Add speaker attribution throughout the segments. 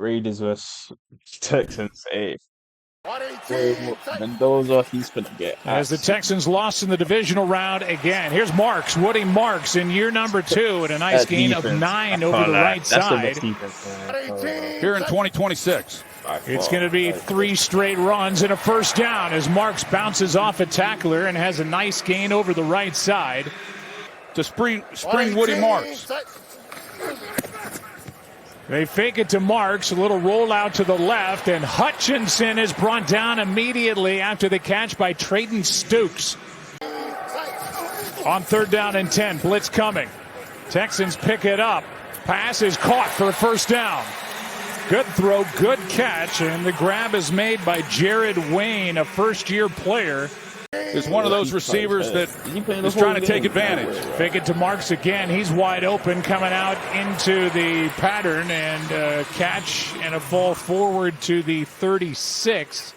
Speaker 1: Raiders vs Texans. Hey, Mendoza, he's gonna get
Speaker 2: as the Texans lost in the divisional round again. Here's Marks, Woody Marks in year number 2 and a nice gain of 9 over the right side.
Speaker 3: Here in 2026.
Speaker 2: It's going to be 3 straight runs and a first down as Marks bounces off a tackler and has a nice gain over the right side.
Speaker 3: To spring Woody Marks.
Speaker 2: They fake it to Marks, a little rollout to the left, and Hutchinson is brought down immediately after the catch by Trayton Stukes. On 3rd down and 10, blitz coming. Texans pick it up. Pass is caught for a first down. Good throw, good catch, and the grab is made by Jared Wayne, a first-year player.
Speaker 3: Is one of those receivers that is trying to take advantage.
Speaker 2: Fake it to Marks again. He's wide open, coming out into the pattern, and catch and a ball forward to the 36.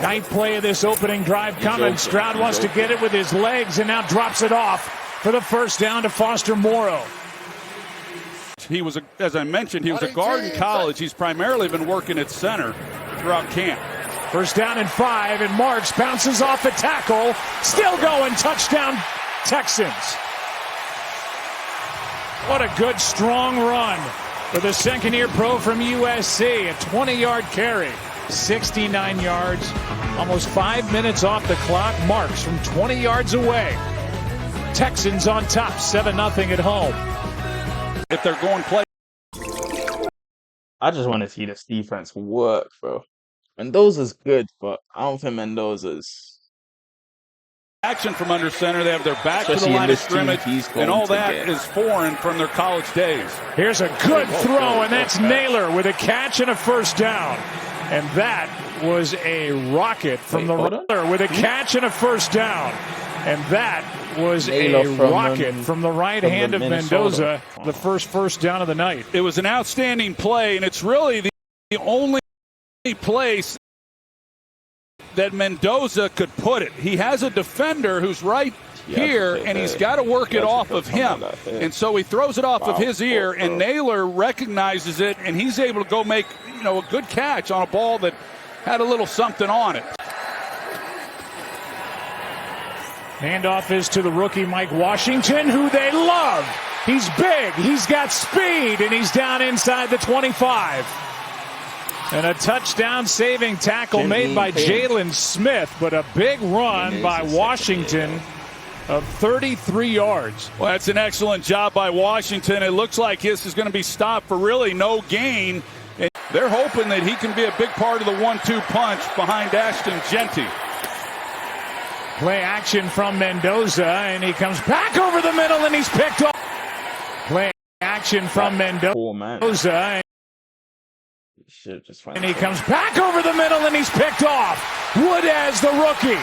Speaker 2: Ninth play of this opening drive coming. Stroud wants to get it with his legs and now drops it off for the first down to Foster Morrow.
Speaker 3: He was, as I mentioned, he was a guard in college. He's primarily been working at center throughout camp.
Speaker 2: First down and 5, and Marks bounces off a tackle. Still going, touchdown Texans. What a good, strong run for the second-year pro from USC. A 20-yard carry, 69 yards, almost 5 minutes off the clock. Marks from 20 yards away. Texans on top, 7-0 at home.
Speaker 3: If they're going play.
Speaker 1: I just want to see this defense work, bro. Mendoza's good, but I don't think Mendoza's
Speaker 3: Action from under center. They have their back to the line of scrimmage, and all that is foreign from their college days.
Speaker 2: Here's a good throw, and that's Naylor with a catch and a first down. And that was a rocket from the runner with a catch and a first down. And that was a rocket from the right hand of Mendoza, the first down of the night.
Speaker 3: It was an outstanding play, and it's really the only place that Mendoza could put it. He has a defender who's right here, and he's got to work it off of him. And so he throws it off of his ear, and Naylor recognizes it, and he's able to go make, a good catch on a ball that had a little something on it.
Speaker 2: Handoff is to the rookie Mike Washington, who they love. He's big, he's got speed, and he's down inside the 25. And a touchdown saving tackle made by Jalen Smith, but a big run by Washington of 33 yards.
Speaker 3: Well, that's an excellent job by Washington. It looks like this is going to be stopped for really no gain. And they're hoping that he can be a big part of the 1-2 punch behind Ashton Genty.
Speaker 2: Play action from Mendoza, and he comes back over the middle, and he's picked off. Play action from Mendoza. And he comes back over the middle, and he's picked off. Wood as the rookie.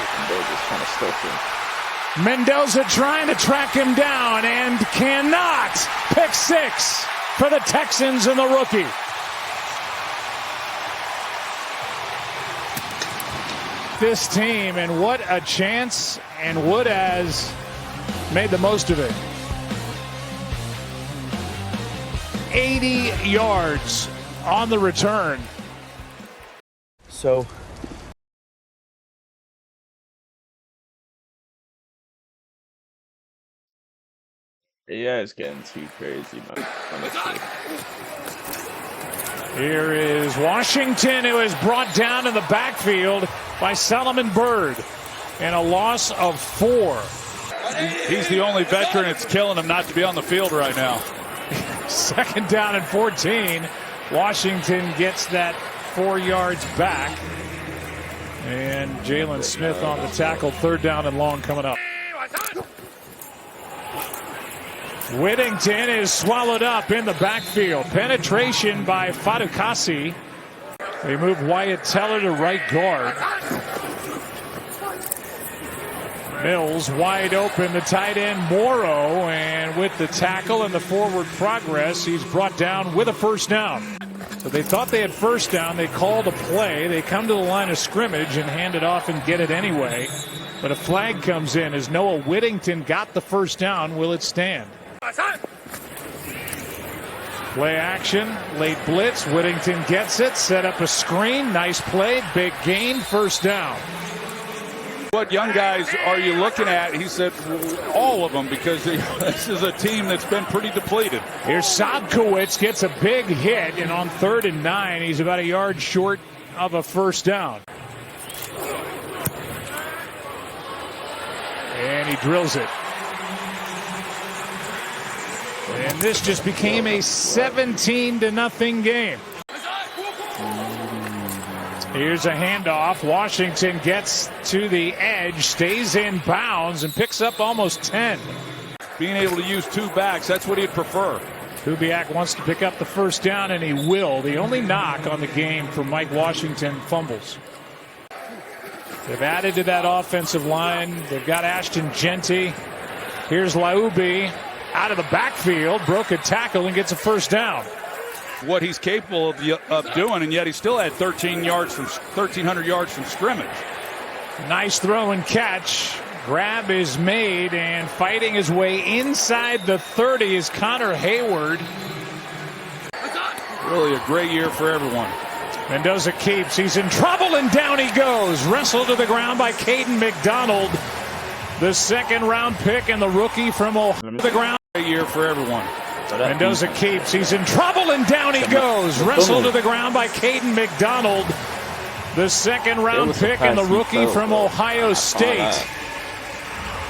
Speaker 2: Mendoza trying to track him down and cannot. Pick 6 for the Texans and the rookie. This team, and what a chance, and Wood has made the most of it. 80 yards on the return.
Speaker 1: So yeah, it's getting too crazy, man. Honestly.
Speaker 2: Here is Washington, who is brought down in the backfield by Solomon Byrd, and a loss of 4.
Speaker 3: He's the only veteran it's killing him not to be on the field right now.
Speaker 2: 2nd down and 14. Washington gets that 4 yards back. And Jalen Smith on the tackle. 3rd down and long coming up. Whittington is swallowed up in the backfield. Penetration by Fadukasi. They move Wyatt Teller to right guard. Mills wide open, the tight end Morrow, and with the tackle and the forward progress, he's brought down with a first down. So they thought they had first down. They called a play. They come to the line of scrimmage and hand it off and get it anyway. But a flag comes in as Noah Whittington got the first down. Will it stand? Play action, late blitz. Whittington gets it, set up a screen. Nice play, big gain, first down.
Speaker 3: What young guys are you looking at? He said all of them, because this is a team that's been pretty depleted.
Speaker 2: Here's Sobkowitz, gets a big hit, and on 3rd and 9, he's about a yard short of a first down. And he drills it. And this just became a 17-0 game. Here's a handoff. Washington gets to the edge, stays in bounds, and picks up almost 10.
Speaker 3: Being able to use two backs, that's what he'd prefer.
Speaker 2: Kubiak wants to pick up the first down, and he will. The only knock on the game for Mike Washington, fumbles. They've added to that offensive line. They've got Ashton Genty. Here's Laubi out of the backfield, broke a tackle and gets a first down.
Speaker 3: What he's capable of doing, and yet he still had 1,300 yards from scrimmage.
Speaker 2: Nice throw and catch. Grab is made, and fighting his way inside the 30 is Connor Hayward.
Speaker 3: Really a great year for everyone.
Speaker 2: Mendoza keeps. He's in trouble, and down he goes. Wrestled to the ground by Caden McDonald. The 2nd-round pick and the rookie from Ohio. The ground.
Speaker 3: Great year for everyone.
Speaker 2: Mendoza keeps. He's in trouble, and down he goes. Wrestled to the ground by Caden McDonald. The 2nd-round pick and the rookie from Ohio State.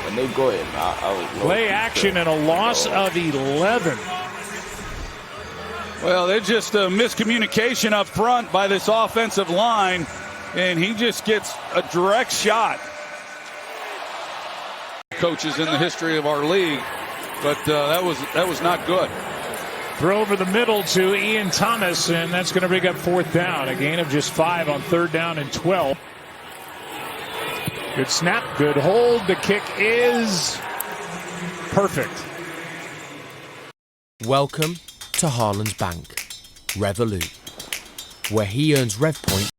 Speaker 1: When they go in,
Speaker 2: Play action and a loss of 11.
Speaker 3: Well, there's just a miscommunication up front by this offensive line, and he just gets a direct shot. Coaches in the history of our league, but that was not good.
Speaker 2: Throw over the middle to Ian Thomas, and that's going to bring up 4th down. A gain of just 5 on 3rd down and 12. Good snap, good hold. The kick is perfect.
Speaker 4: Welcome to Harlan's Bank, Revolut, where he earns Rev Point.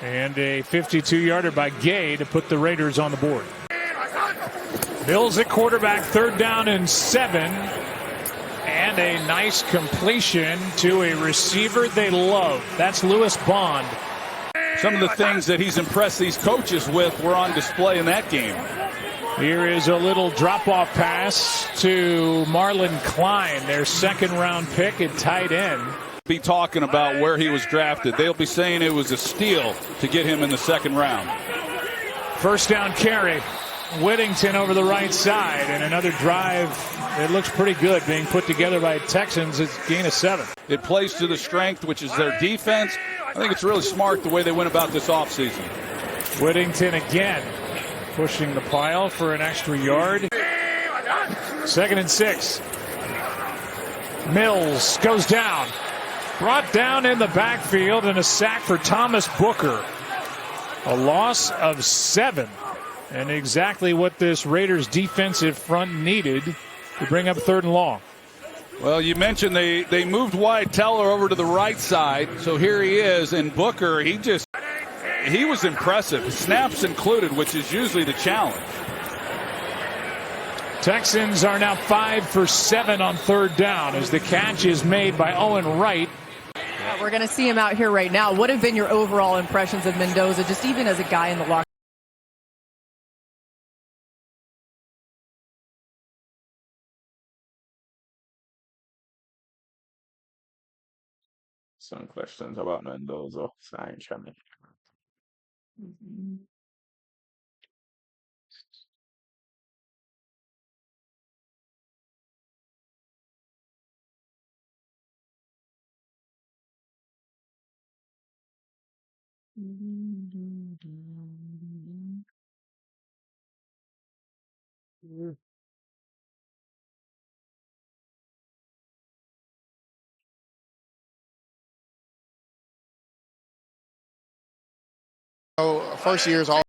Speaker 2: And a 52-yarder by Gay to put the Raiders on the board. Mills at quarterback, 3rd down and 7. And a nice completion to a receiver they love. That's Lewis Bond.
Speaker 3: Some of the things that he's impressed these coaches with were on display in that game.
Speaker 2: Here is a little drop-off pass to Marlon Klein, their 2nd-round pick at tight end.
Speaker 3: Be talking about where he was drafted. They'll be saying it was a steal to get him in the 2nd round.
Speaker 2: First down carry. Whittington over the right side, and another drive that looks pretty good being put together by Texans. It's gain of 7.
Speaker 3: It plays to the strength, which is their defense. I think it's really smart the way they went about this offseason.
Speaker 2: Whittington again pushing the pile for an extra yard. 2nd and 6. Mills goes down. Brought down in the backfield, and a sack for Thomas Booker. A loss of 7. And exactly what this Raiders defensive front needed to bring up 3rd and long.
Speaker 3: Well, you mentioned they moved Wyatt Teller over to the right side. So here he is, and Booker, he was impressive. Snaps included, which is usually the challenge.
Speaker 2: Texans are now 5 for 7 on 3rd down as the catch is made by Owen Wright.
Speaker 5: We're going to see him out here right now. What have been your overall impressions of Mendoza, just even as a guy in the locker room?
Speaker 1: Some questions about Mendoza. Sign channel.
Speaker 6: So first year is all.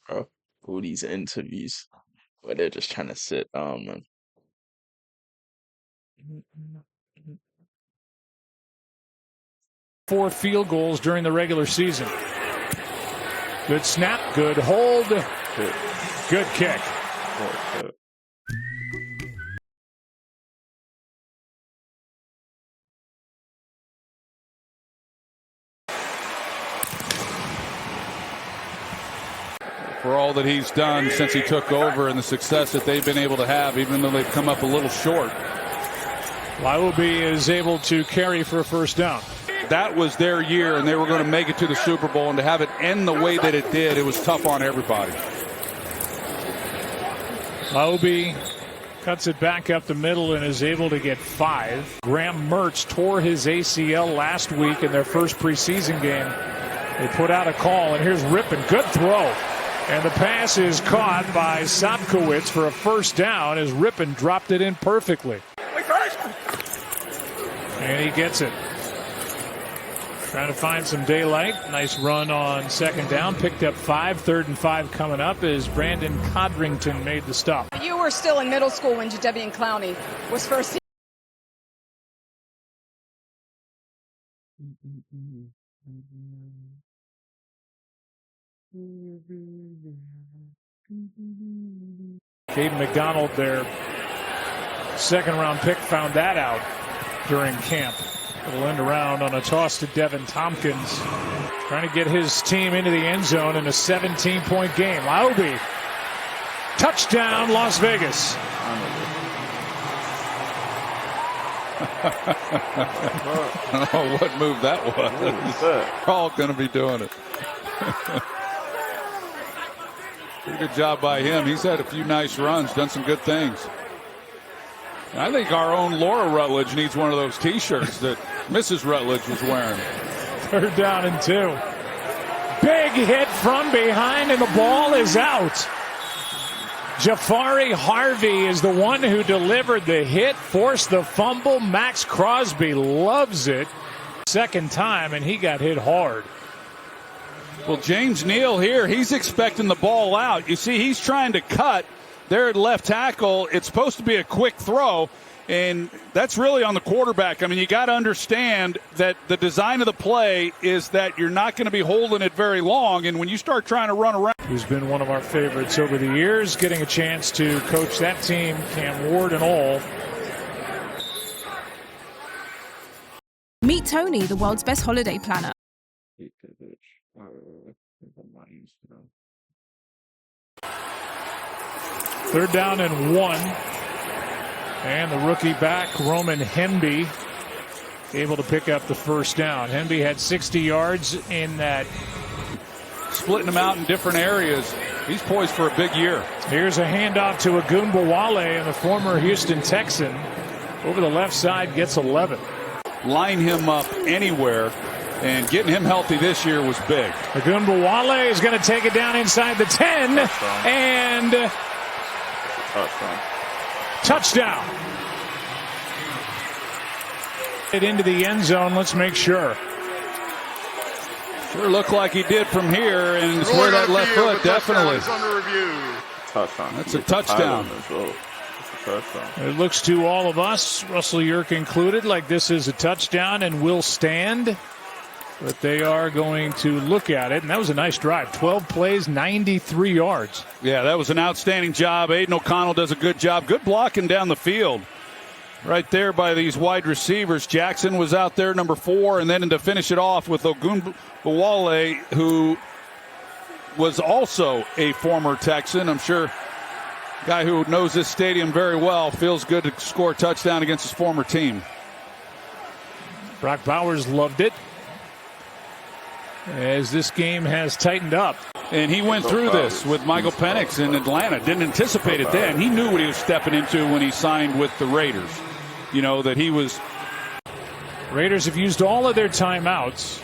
Speaker 1: Bro. all these interviews where they're just trying to sit down, man.
Speaker 2: 4 field goals during the regular season. Good snap, good hold, good kick.
Speaker 3: For all that he's done since he took over and the success that they've been able to have, even though they've come up a little short.
Speaker 2: Lyobe is able to carry for a first down.
Speaker 3: That was their year, and they were going to make it to the Super Bowl, and to have it end the way that it did, it was tough on everybody.
Speaker 2: Lyobe cuts it back up the middle and is able to get 5. Graham Mertz tore his ACL last week in their first preseason game. They put out a call, and here's Rippon. Good throw. And the pass is caught by Sopkowitz for a first down as Rippon dropped it in perfectly. And he gets it. Trying to find some daylight. Nice run on second down. Picked up 5. 3rd and 5 coming up as Brandon Codrington made the stop.
Speaker 6: You were still in middle school when Jadeveon Clowney was first.
Speaker 2: Caden McDonald, their second-round pick, found that out during camp. It'll end around on a toss to Devin Tompkins. Trying to get his team into the end zone in a 17-point game. Lyobe. Touchdown, Las Vegas.
Speaker 3: Oh, what move that was. We're all going to be doing it. Pretty good job by him. He's had a few nice runs, done some good things. I think our own Laura Rutledge needs one of those T-shirts that Mrs. Rutledge was wearing.
Speaker 2: 3rd down and 2. Big hit from behind, and the ball is out. Jafari Harvey is the one who delivered the hit, forced the fumble. Max Crosby loves it. Second time, and he got hit hard.
Speaker 3: Well, James Neal here, he's expecting the ball out. You see, he's trying to cut there at left tackle. It's supposed to be a quick throw, and that's really on the quarterback. I mean, you got to understand that the design of the play is that you're not going to be holding it very long, and when you start trying to run around.
Speaker 2: Who's been one of our favorites over the years, getting a chance to coach that team, Cam Ward and all.
Speaker 7: Meet Tony, the world's best holiday planner.
Speaker 2: 3rd down and 1. And the rookie back, Roman Hemby, able to pick up the first down. Hemby had 60 yards in that.
Speaker 3: Splitting them out in different areas. He's poised for a big year.
Speaker 2: Here's a handoff to Agunbowale, and the former Houston Texan over the left side gets 11.
Speaker 3: Line him up anywhere, and getting him healthy this year was big.
Speaker 2: Agunbowale is going to take it down inside the 10, and touchdown. It into the end zone. Let's make sure.
Speaker 3: Sure looked like he did from here, and it's where that left foot, definitely.
Speaker 1: Touchdown.
Speaker 3: That's a touchdown.
Speaker 2: It looks to all of us, Russell Yerk included, like this is a touchdown and will stand. But they are going to look at it, and that was a nice drive. 12 plays, 93 yards.
Speaker 3: Yeah, that was an outstanding job. Aiden O'Connell does a good job. Good blocking down the field. Right there by these wide receivers. Jackson was out there, number 4, and then to finish it off with Ogunbowale, who was also a former Texan. I'm sure a guy who knows this stadium very well, feels good to score a touchdown against his former team.
Speaker 2: Brock Bowers loved it as this game has tightened up.
Speaker 3: And he went through this with Michael Penix in Atlanta. Didn't anticipate it then. He knew what he was stepping into when he signed with the Raiders. You know, that he was.
Speaker 2: Raiders have used all of their timeouts.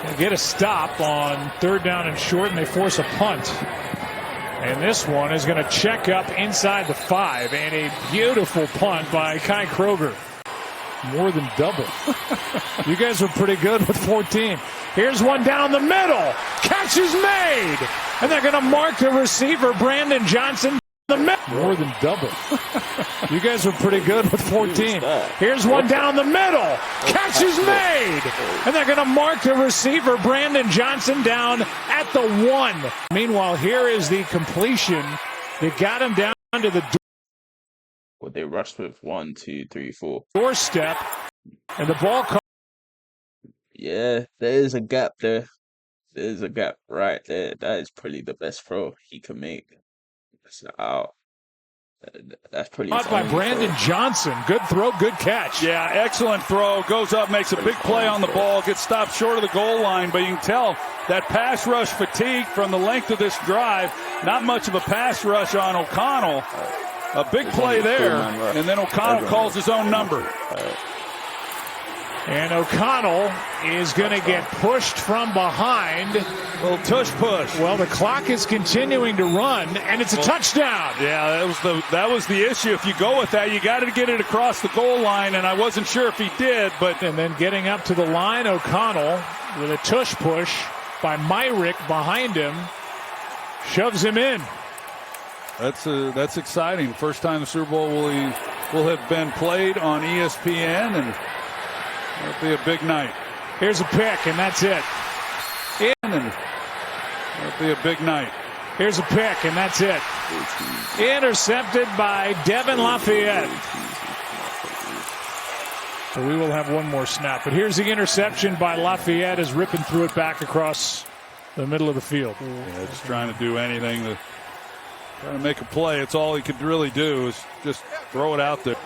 Speaker 2: They get a stop on 3rd down and short, and they force a punt. And this one is going to check up inside the 5, and a beautiful punt by Kai Kroger. More than double. You guys were pretty good with 14. Here's one down the middle. Catch is made. And they're going to mark the receiver, Brandon Johnson. More than double. You guys were pretty good with 14. Here's one down the middle. Catch is made. And they're going to mark the receiver, Brandon Johnson, down at the 1. Meanwhile, here is the completion. They got him down to the
Speaker 1: Well, they rushed with 1, 2, 3, 4.
Speaker 2: doorstep. And the ball comes.
Speaker 1: Yeah, there is a gap there. There's a gap right there. That is probably the best throw he can make. That's out. That's pretty.
Speaker 2: Caught by Brandon Johnson. Good throw, good catch.
Speaker 3: Yeah, excellent throw. Goes up, makes a big play on the ball. Gets stopped short of the goal line, but you can tell that pass rush fatigue from the length of this drive. Not much of a pass rush on O'Connell. A big play there, and then O'Connell calls his own number.
Speaker 2: And O'Connell is going to get pushed from behind.
Speaker 3: Little tush push.
Speaker 2: Well, the clock is continuing to run, and it's a touchdown.
Speaker 3: Yeah, that was the issue. If you go with that, you got to get it across the goal line, and I wasn't sure if he did. But
Speaker 2: And then getting up to the line, O'Connell with a tush push by Myrick behind him. Shoves him in.
Speaker 3: That's exciting. First time the Super Bowl will have been played on ESPN, and it'll be a big night.
Speaker 2: Here's a pick, and that's it.
Speaker 3: And it'll be a big night.
Speaker 2: Here's a pick, and that's it. Intercepted by Devin Lafayette. So we will have one more snap. But here's the interception by Lafayette as ripping through it back across the middle of the field.
Speaker 3: Yeah, just trying to do anything to try to make a play. It's all he could really do is just throw it out there.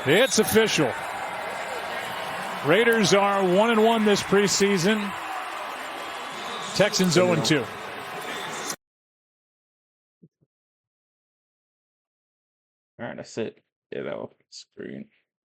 Speaker 2: It's official. Raiders are 1-1 this preseason. Texans 0-2.
Speaker 1: All right, that's it. Get that off the screen.